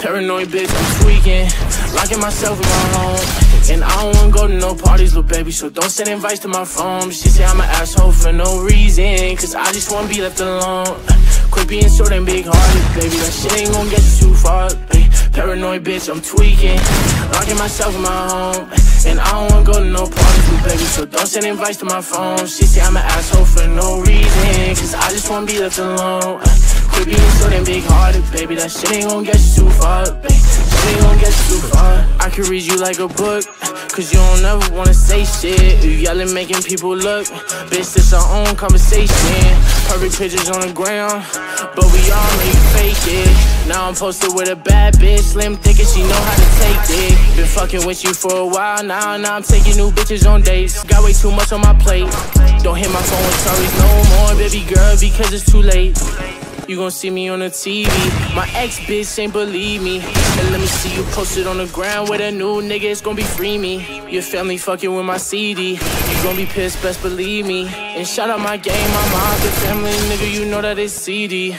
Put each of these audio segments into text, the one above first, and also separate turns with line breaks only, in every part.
Paranoid bitch, I'm tweaking, locking myself in my home. And I don't wanna go to no parties, little baby, so don't send invites to my phone. She say I'm an asshole for no reason, cause I just wanna be left alone. Quit being so damn big-hearted, baby, that shit ain't gon' get you too far, baby. Paranoid bitch, I'm tweaking, locking myself in my home. And I don't wanna go to no parties, little baby, so don't send invites to my phone. She say I'm an asshole for no reason, cause I just wanna be left alone. Quit being so damn big-hearted, baby, that shit ain't gon' get you too far, baby. Shit ain't gon' get you too far. I could read you like a book, cause you don't ever wanna say shit. You yelling, making people look. Bitch, this our own conversation. Perfect pictures on the ground, but we all make fake it. Now I'm posted with a bad bitch, slim, thick, and she know how to take it. Been fucking with you for a while now I'm taking new bitches on dates. Got way too much on my plate. Don't hit my phone with stories no more, baby girl, because it's too late. You gon' see me on the TV. My ex bitch ain't believe me. And let me see you posted on the ground with a new nigga, it's gon' be free me. Your family fucking with my CD. You gon' be pissed, best believe me. And shout out my game, my mom, the family, nigga, you know that it's CD.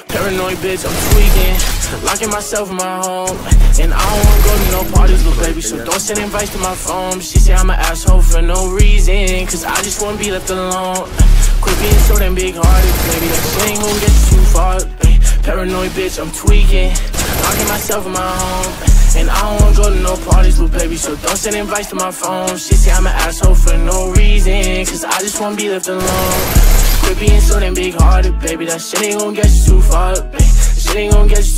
Paranoid bitch, I'm tweaking, locking myself in my home. And I don't wanna go to no parties, little baby, so don't send invites to my phone. She say I'm an asshole for no reason, cause I just wanna be left alone. Quit being so damn big-hearted, baby, that shit ain't gon' get you too far, baby. Paranoid bitch, I'm tweaking, locking myself in my home. And I don't wanna go to no parties, little baby, so don't send invites to my phone. She say I'm an asshole for no reason, cause I just wanna be left alone. Quit being so damn big-hearted, baby, that shit ain't gon' get you too far, baby. Shit ain't gon' get you too